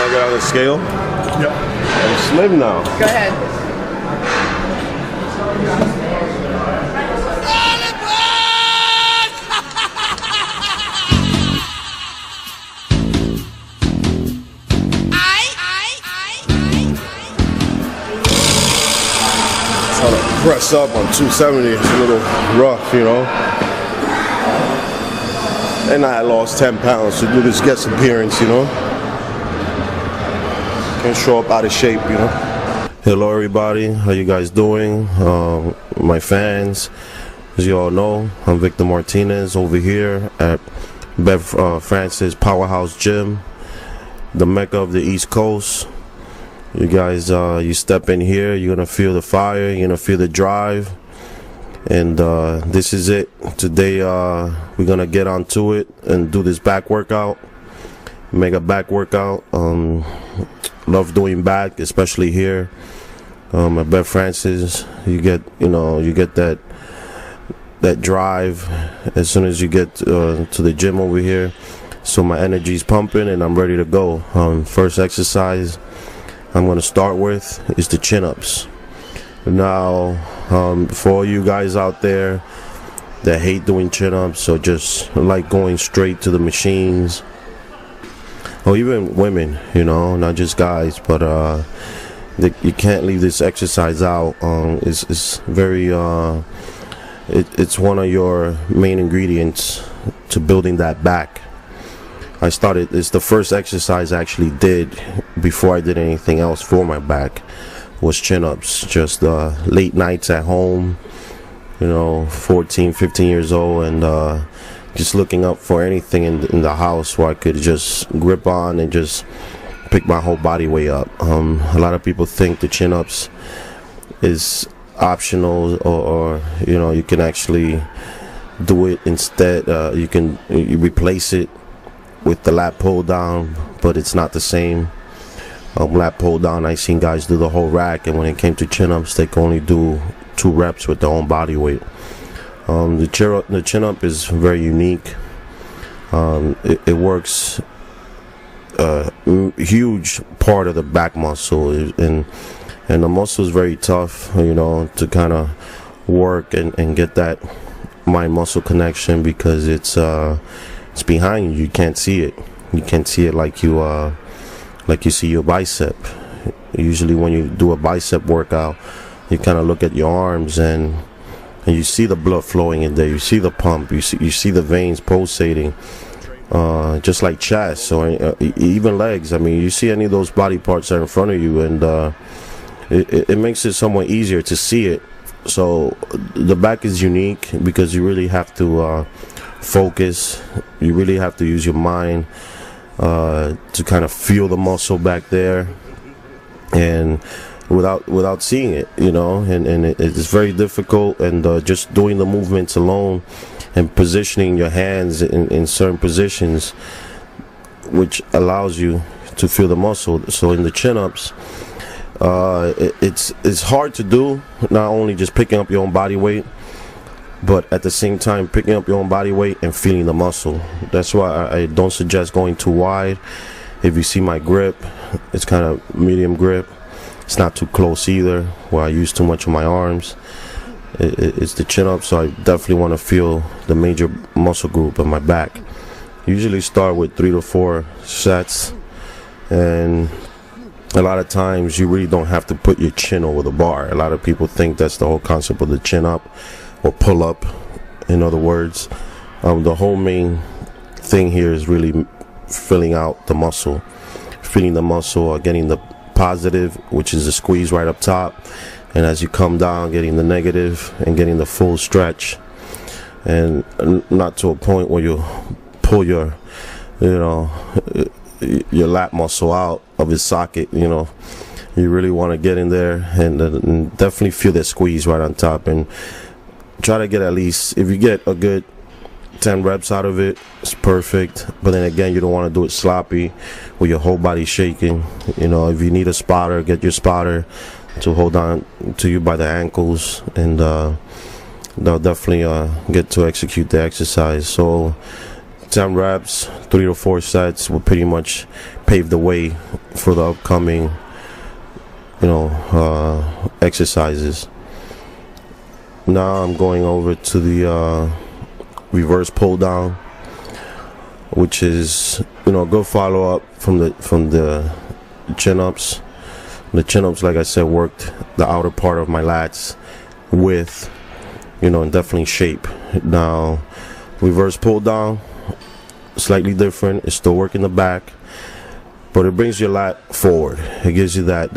want to get on the scale? Yep. I'm slim now. Go ahead. Trying to press up on 270. It's a little rough, you know. And I lost 10 pounds to do this guest appearance, you know. Can't show up out of shape, you know. Hello everybody, how you guys doing? My fans, as you all know, I'm Victor Martinez over here at Bev Francis Powerhouse Gym, the mecca of the East Coast. You guys, you step in here, you're gonna feel the fire, you're gonna feel the drive, and this is it. Today we're gonna get onto it and do this back workout, mega back workout. Love doing back, especially here at Bev Francis. You get that drive as soon as you get to the gym over here. So my energy's pumping and I'm ready to go. First exercise I'm going to start with is the chin-ups. Now, for all you guys out there that hate doing chin-ups or just like going straight to the machines, or even women, you know, not just guys, but you can't leave this exercise out. It's very it's one of your main ingredients to building that back. It's the first exercise I actually did before I did anything else for my back, was chin-ups. Just late nights at home, you know, 14, 15 years old, and just looking up for anything in the house where I could just grip on and just pick my whole body weight up. A lot of people think the chin-ups is optional, or you know, you can actually do it instead. You replace it with the lat pull down, but it's not the same. Lat pull down, I seen guys do the whole rack, and when it came to chin-ups, they could only do 2 reps with their own body weight. The chin-up is very unique. It works a huge part of the back muscle, and the muscle is very tough, you know, to kind of work and get that mind muscle connection, because it's behind you. You can't see it. You can't see it like you see your bicep. Usually when you do a bicep workout, you kind of look at your arms and you see the blood flowing in there. You see the pump. You see the veins pulsating, just like chest or even legs. I mean, you see any of those body parts that are in front of you, and it makes it somewhat easier to see it. So the back is unique because you really have to focus. You really have to use your mind to kind of feel the muscle back there, and without seeing it, you know, and it's very difficult, and just doing the movements alone and positioning your hands in certain positions, which allows you to feel the muscle. So in the chin-ups, it's hard to do, not only just picking up your own body weight, but at the same time picking up your own body weight and feeling the muscle. That's why I don't suggest going too wide. If you see my grip, it's kind of medium grip. It's not too close either, where I use too much of my arms. It's the chin up, so I definitely want to feel the major muscle group of my back. Usually start with 3 to 4 sets, and a lot of times you really don't have to put your chin over the bar. A lot of people think that's the whole concept of the chin up, or pull up, in other words. The whole main thing here is really filling out the muscle, feeling the muscle, or getting the positive, which is the squeeze right up top, and as you come down, getting the negative and getting the full stretch, and not to a point where you pull your lat muscle out of its socket. You know, you really want to get in there and definitely feel that squeeze right on top, and try to get at least, if you get a good 10 reps out of it, it's perfect. But then again, you don't want to do it sloppy with your whole body shaking. You know, if you need a spotter, get your spotter to hold on to you by the ankles, and they'll definitely get to execute the exercise. So 10 reps, 3 to 4 sets will pretty much pave the way for the upcoming, exercises. Now I'm going over to the reverse pull down, which is a good follow up from the chin ups. The chin ups, like I said, worked the outer part of my lats with and definitely shape. Now reverse pull down, slightly different. It's still working the back, but it brings your lat forward. It gives you that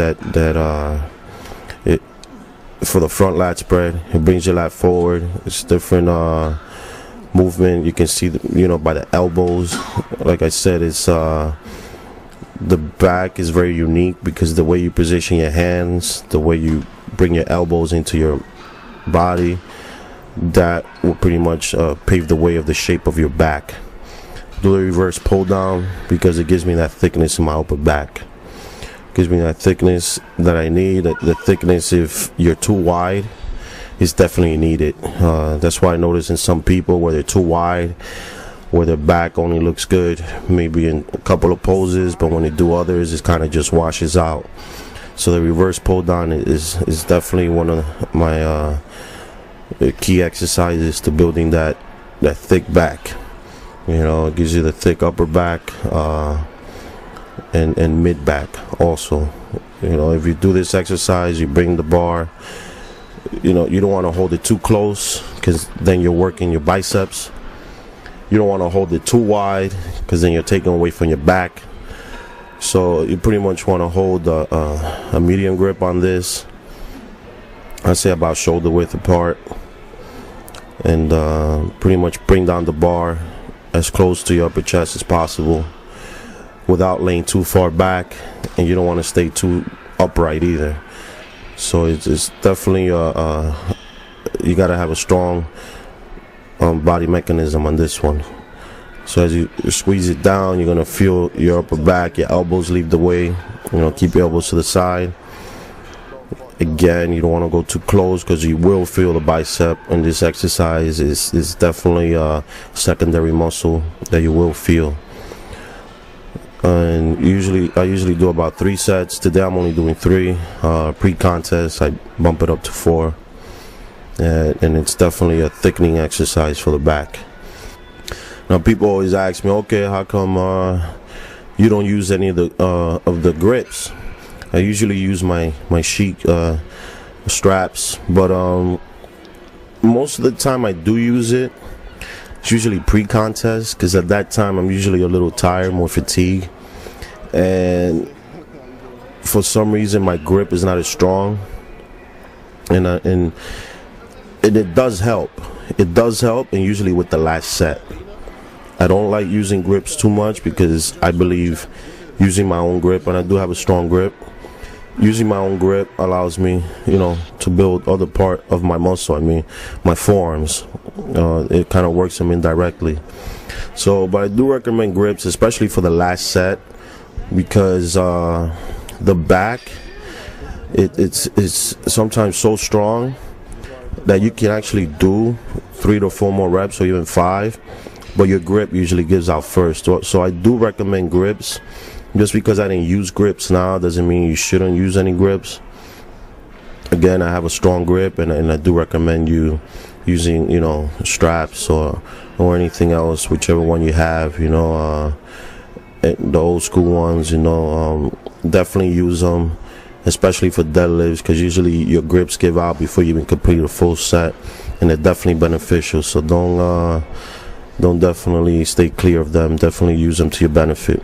it for the front lat spread. It brings your lat forward. It's different movement. You can see by the elbows. Like I said, it's the back is very unique because the way you position your hands, the way you bring your elbows into your body, that will pretty much pave the way of the shape of your back. Do the reverse pull down because it gives me that thickness in my upper back. Gives me that thickness that I need. The thickness, if you're too wide, is definitely needed. That's why I notice in some people where they're too wide, where their back only looks good maybe in a couple of poses, but when they do others, it kind of just washes out. So the reverse pull down is definitely one of my key exercises to building that thick back. It gives you the thick upper back and mid back also. If you do this exercise, you bring the bar, you don't want to hold it too close because then you're working your biceps. You don't want to hold it too wide because then you're taking away from your back. So you pretty much want to hold a medium grip on this. I say about shoulder width apart, and pretty much bring down the bar as close to your upper chest as possible without laying too far back, and you don't want to stay too upright either. So it's definitely you got to have a strong body mechanism on this one. So as you squeeze it down, you're going to feel your upper back, your elbows leave the way. Keep your elbows to the side. Again, you don't want to go too close because you will feel the bicep, and this exercise is definitely a secondary muscle that you will feel. And I usually do about 3 sets. Today I'm only doing 3. Pre-contest I bump it up to 4, and it's definitely a thickening exercise for the back. Now people always ask me, okay, how come you don't use any of the grips? I usually use my Chic straps, but most of the time I do use it. It's usually pre-contest because at that time I'm usually a little tired, more fatigued, and for some reason my grip is not as strong, and it does help. It does help, and usually with the last set. I don't like using grips too much because I believe using my own grip, and I do have a strong grip, using my own grip allows me, to build other part of my muscle. I mean, my forearms. It kind of works them indirectly. So, but I do recommend grips, especially for the last set, because the back, it's sometimes so strong that you can actually do 3 to 4 more reps or even 5, but your grip usually gives out first. So I do recommend grips. Just because I didn't use grips now doesn't mean you shouldn't use any grips. Again, I have a strong grip, and I do recommend you using straps or anything else, whichever one you have. The old school ones, definitely use them, especially for deadlifts, because usually your grips give out before you even complete a full set, and they're definitely beneficial. So don't definitely stay clear of them. Definitely use them to your benefit.